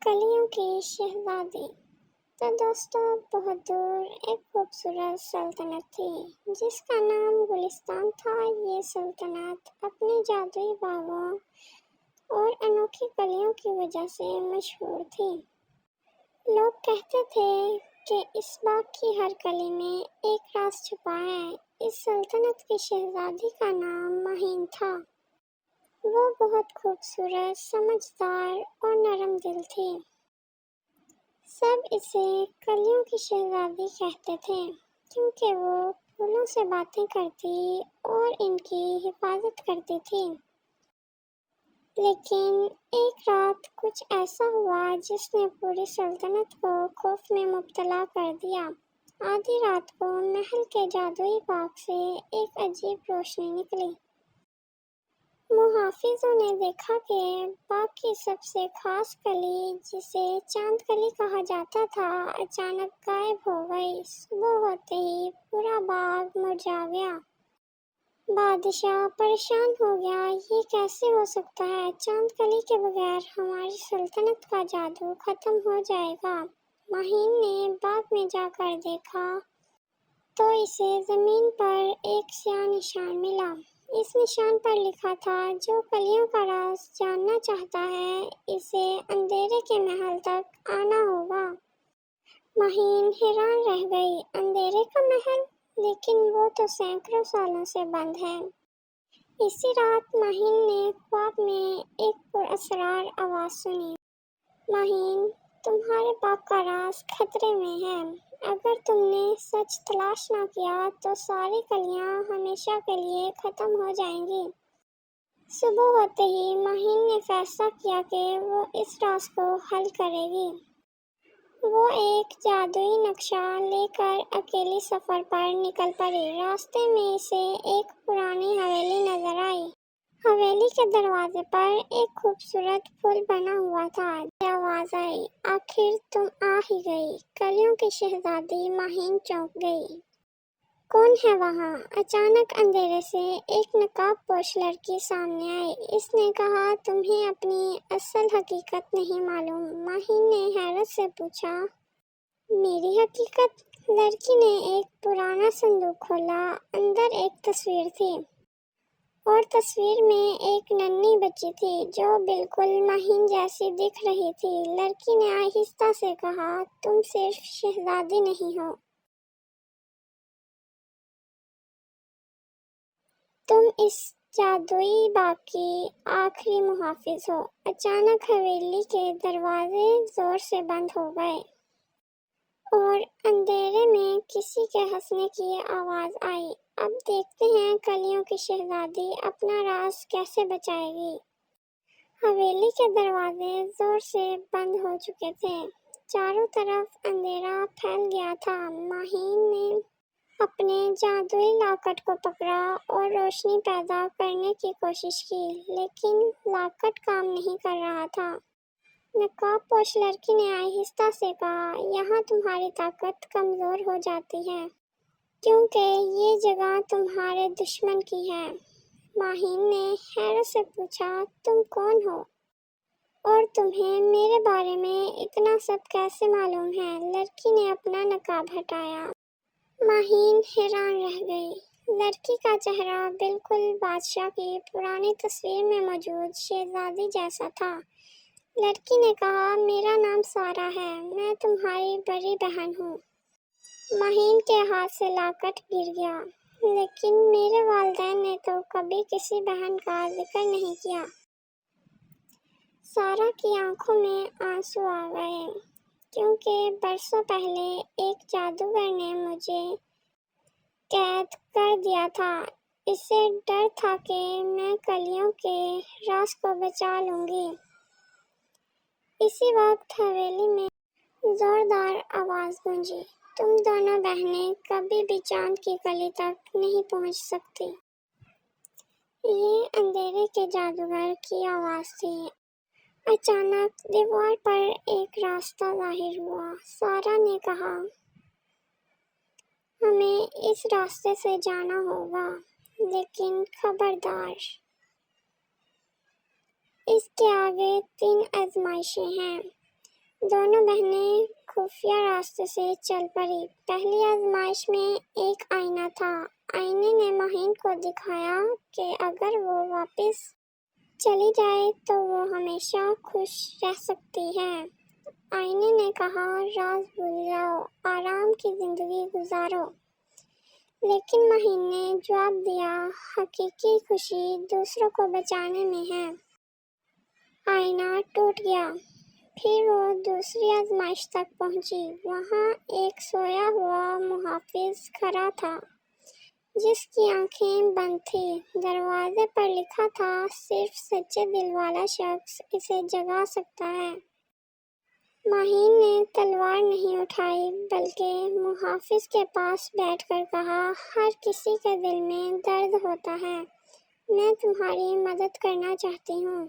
کلیوں کی شہزادی۔ تو دوستو، بہت دور ایک خوبصورت سلطنت تھی جس کا نام گلستان تھا۔ یہ سلطنت اپنے جادوئی باغوں اور انوکھی کلیوں کی وجہ سے مشہور تھی۔ لوگ کہتے تھے کہ اس باغ کی ہر کلی میں ایک راز چھپا ہے۔ اس سلطنت کی شہزادی کا نام مہین تھا۔ وہ بہت خوبصورت، سمجھدار اور نرم دل تھی۔ سب اسے کلیوں کی شہزادی کہتے تھے کیونکہ وہ پھولوں سے باتیں کرتی اور ان کی حفاظت کرتی تھی۔ لیکن ایک رات کچھ ایسا ہوا جس نے پوری سلطنت کو خوف میں مبتلا کر دیا۔ آدھی رات کو محل کے جادوئی باغ سے ایک عجیب روشنی نکلی۔ محافظوں نے دیکھا کہ باغ کی سب سے خاص کلی، جسے چاند کلی کہا جاتا تھا، اچانک غائب ہو گئی۔ صبح ہوتے ہی پورا باغ مرجھا گیا۔ بادشاہ پریشان ہو گیا، یہ کیسے ہو سکتا ہے؟ چاند کلی کے بغیر ہماری سلطنت کا جادو ختم ہو جائے گا۔ مہین نے باغ میں جا کر دیکھا تو اسے زمین پر ایک سیاہ نشان ملا۔ اس نشان پر لکھا تھا، جو کلیوں کا راز جاننا چاہتا ہے اسے اندھیرے کے محل تک آنا ہوگا۔ مہین حیران رہ گئی، اندھیرے کا محل؟ لیکن وہ تو سینکڑوں سالوں سے بند ہے۔ اسی رات مہین نے خواب میں ایک پراسرار آواز سنی، مہین، تمہارے باغ کا راز خطرے میں ہے۔ اگر تم نے سچ تلاش نہ کیا تو ساری کلیاں ہمیشہ کے لیے ختم ہو جائیں گی۔ صبح ہوتے ہی مہین نے فیصلہ کیا کہ وہ اس راز کو حل کرے گی۔ وہ ایک جادوئی نقشہ لے کر اکیلی سفر پر نکل پڑی۔ راستے میں اسے ایک پرانی حویلی نظر آئی۔ حویلی کے دروازے پر ایک خوبصورت پھول بنا ہوا تھا۔ آواز آئی، آخر تم آ ہی گئی۔ کلیوں کی شہزادی مہین چونک گئی۔ کون ہے وہاں؟ اچانک اندھیرے سے ایک نقاب پوش لڑکی سامنے آئی۔ اس نے کہا، تمہیں اپنی اصل حقیقت نہیں معلوم؟ مہین نے حیرت سے پوچھا، میری حقیقت؟ لڑکی نے ایک پرانا صندوق کھولا۔ اندر ایک تصویر تھی اور تصویر میں ایک ننھی بچی تھی جو بالکل مہین جیسی دکھ رہی تھی۔ لڑکی نے آہستہ سے کہا، تم صرف شہزادی نہیں ہو، تم اس جادوئی باغ کی آخری محافظ ہو۔ اچانک حویلی کے دروازے زور سے بند ہو گئے اور اندھیرے میں کسی کے ہنسنے کی آواز آئی۔ اب دیکھتے ہیں کلیوں کی شہزادی اپنا راز کیسے بچائے گی۔ حویلی کے دروازے زور سے بند ہو چکے تھے۔ چاروں طرف اندھیرا پھیل گیا تھا۔ مہین نے اپنے جادوئی لاکٹ کو پکڑا اور روشنی پیدا کرنے کی کوشش کی، لیکن لاکٹ کام نہیں کر رہا تھا۔ نقاب پوش لڑکی نے آہستہ سے کہا، یہاں تمہاری طاقت کمزور ہو جاتی ہے کیونکہ یہ جگہ تمہارے دشمن کی ہے۔ مہین نے حیرت سے پوچھا، تم کون ہو اور تمہیں میرے بارے میں اتنا سب کیسے معلوم ہے؟ لڑکی نے اپنا نقاب ہٹایا۔ مہین حیران رہ گئی۔ لڑکی کا چہرہ بالکل بادشاہ کی پرانی تصویر میں موجود شہزادی جیسا تھا۔ لڑکی نے کہا، میرا نام سارا ہے، میں تمہاری بڑی بہن ہوں۔ مہین کے ہاتھ سے لاکٹ گر گیا، لیکن میرے والدین نے تو کبھی کسی بہن کا ذکر نہیں کیا۔ سارا کی آنکھوں میں آنسو آ گئے، کیونکہ برسوں پہلے ایک جادوگر نے مجھے قید کر دیا تھا۔ اسے ڈر تھا کہ میں کلیوں کے راز کو بچا لوں گی۔ اسی وقت حویلی میں زوردار آواز گونجی، تم دونوں بہنیں کبھی بھی چاند کی کلی تک نہیں پہنچ سکتی۔ یہ اندھیرے کے جادوگر کی آواز تھی۔ اچانک دیوار پر ایک راستہ ظاہر ہوا۔ سارا نے کہا، ہمیں اس راستے سے جانا ہوگا، لیکن خبردار، اس کے آگے 3 آزمائشیں ہیں۔ دونوں بہنیں خفیہ راستے سے چل پڑی۔ پہلی آزمائش میں ایک آئینہ تھا۔ آئینے نے مہین کو دکھایا کہ اگر وہ واپس چلی جائے تو وہ ہمیشہ خوش رہ سکتی ہے۔ آئینے نے کہا، راز بھول جاؤ، آرام کی زندگی گزارو۔ لیکن مہین نے جواب دیا، حقیقی خوشی دوسروں کو بچانے میں ہے۔ آئینہ ٹوٹ گیا۔ پھر وہ دوسری آزمائش تک پہنچی۔ وہاں ایک سویا ہوا محافظ کھڑا تھا جس کی آنکھیں بند تھیں۔ دروازے پر لکھا تھا، صرف سچے دل والا شخص اسے جگا سکتا ہے۔ مہین نے تلوار نہیں اٹھائی بلکہ محافظ کے پاس بیٹھ کر کہا، ہر کسی کے دل میں درد ہوتا ہے، میں تمہاری مدد کرنا چاہتی ہوں۔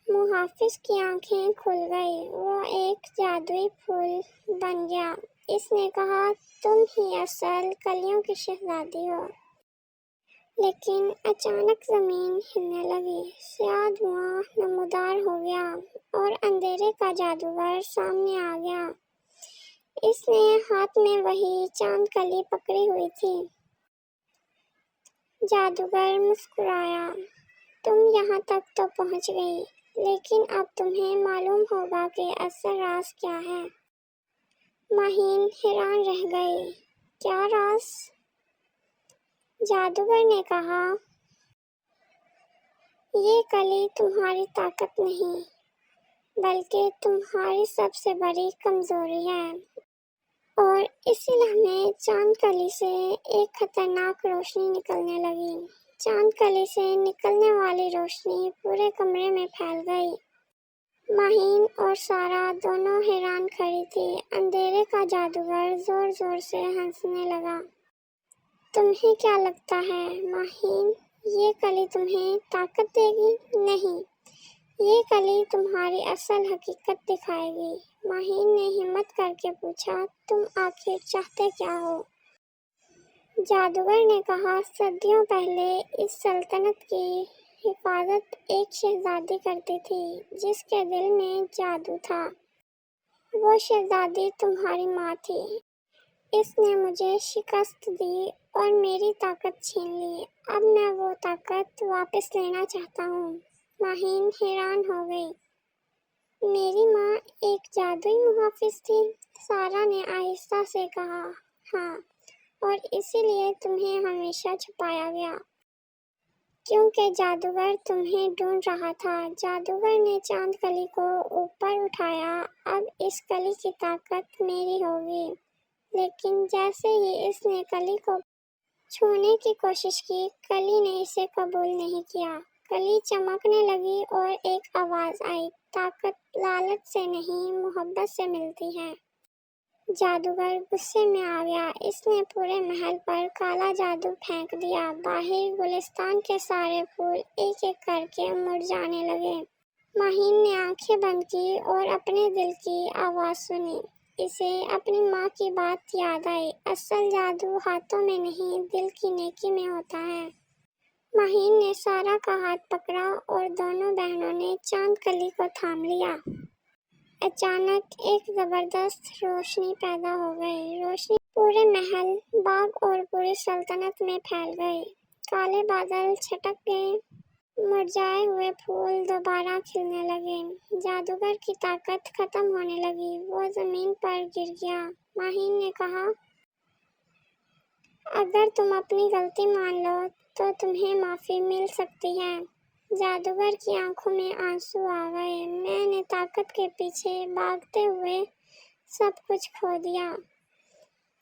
محافظ کی آنکھیں کھل گئی۔ وہ ایک جادوئی پھول بن گیا۔ اس نے کہا، تم ہی اصل کلیوں کی شہزادی ہو۔ لیکن اچانک زمین ہلنے لگی، سیاہ دھواں نمودار ہو گیا اور اندھیرے کا جادوگر سامنے آ گیا۔ اس نے ہاتھ میں وہی چاند کلی پکڑی ہوئی تھی۔ جادوگر مسکرایا، تم یہاں تک تو پہنچ گئی، لیکن اب تمہیں معلوم ہوگا کہ اصل راز کیا ہے۔ مہین حیران رہ گئی، کیا راز؟ جادوگر نے کہا، یہ کلی تمہاری طاقت نہیں بلکہ تمہاری سب سے بڑی کمزوری ہے۔ اور اسی لمحے چاند کلی سے ایک خطرناک روشنی نکلنے لگی۔ چاند کلی سے نکلنے والی روشنی پورے کمرے میں پھیل گئی۔ مہین اور سارا دونوں حیران کھڑی تھی۔ اندھیرے کا جادوگر زور زور سے ہنسنے لگا۔ تمہیں کیا لگتا ہے مہین، یہ کلی تمہیں طاقت دے گی؟ نہیں، یہ کلی تمہاری اصل حقیقت دکھائے گی۔ مہین نے ہمت کر کے پوچھا، تم آخر چاہتے کیا ہو؟ جادوگر نے کہا، صدیوں پہلے اس سلطنت کی حفاظت ایک شہزادی کرتی تھی جس کے دل میں جادو تھا۔ وہ شہزادی تمہاری ماں تھی۔ اس نے مجھے شکست دی اور میری طاقت چھین لی۔ اب میں وہ طاقت واپس لینا چاہتا ہوں۔ مہین حیران ہو گئی، میری ماں ایک جادوئی محافظ تھی؟ سارا نے آہستہ سے کہا، ہاں، اور اسی لیے تمہیں ہمیشہ چھپایا گیا کیونکہ جادوگر تمہیں ڈھونڈ رہا تھا۔ جادوگر نے چاند کلی کو اوپر اٹھایا، اب اس کلی کی طاقت میری ہوگی۔ لیکن جیسے ہی اس نے کلی کو چھونے کی کوشش کی، کلی نے اسے قبول نہیں کیا۔ کلی چمکنے لگی اور ایک آواز آئی، طاقت لالچ سے نہیں، محبت سے ملتی ہے۔ جادوگر غصے میں آ گیا۔ اس نے پورے محل پر کالا جادو پھینک دیا۔ باہر گلستان کے سارے پھول ایک ایک کر کے مرجھانے لگے۔ مہین نے آنکھیں بند کی اور اپنے دل کی آواز سنی۔ اسے اپنی ماں کی بات یاد آئی، اصل جادو ہاتھوں میں نہیں، دل کی نیکی میں ہوتا ہے۔ مہین نے سارا کا ہاتھ پکڑا اور دونوں بہنوں نے چاند کلی کو تھام لیا۔ اچانک ایک زبردست روشنی پیدا ہو گئی۔ روشنی پورے محل، باغ اور پوری سلطنت میں پھیل گئی۔ کالے بادل چھٹک گئے، مرجھائے ہوئے پھول دوبارہ کھلنے لگے۔ جادوگر کی طاقت ختم ہونے لگی، وہ زمین پر گر گیا۔ مہین نے کہا، اگر تم اپنی غلطی مان لو تو تمہیں معافی مل سکتی ہے۔ جادوگر کی آنکھوں میں آنسو آ گئے، میں نے طاقت کے پیچھے بھاگتے ہوئے سب کچھ کھو دیا۔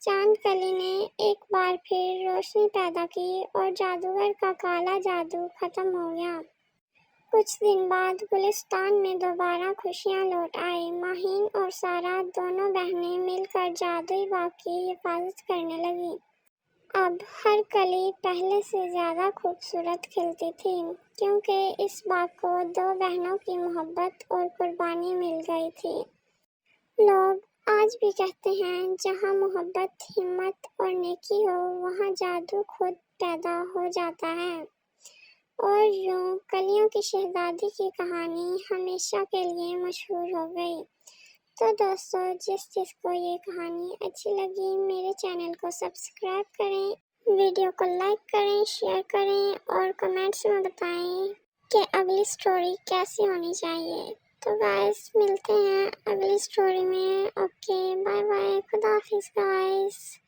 چاند کلی نے ایک بار پھر روشنی پیدا کی اور جادوگر کا کالا جادو ختم ہو گیا۔ کچھ دن بعد گلستان میں دوبارہ خوشیاں لوٹ آئیں۔ مہین اور سارا دونوں بہنیں مل کر جادوئی باغ کی حفاظت کرنے لگیں۔ اب ہر کلی پہلے سے زیادہ خوبصورت کھلتی تھی کیونکہ اس باغ کو دو بہنوں کی محبت اور قربانی مل گئی تھی۔ لوگ آج بھی کہتے ہیں، جہاں محبت، ہمت اور نیکی ہو، وہاں جادو خود پیدا ہو جاتا ہے۔ اور یوں کلیوں کی شہزادی کی کہانی ہمیشہ کے لیے مشہور ہو گئی۔ تو دوستو، جس کو یہ کہانی اچھی لگی میرے چینل کو سبسکرائب کریں، ویڈیو کو لائک کریں، شیئر کریں اور کمنٹس میں بتائیں کہ اگلی سٹوری کیسی ہونی چاہیے۔ تو گائز ملتے ہیں اگلی سٹوری میں۔ اوکے، بائے بائے، خدا حافظ گائز۔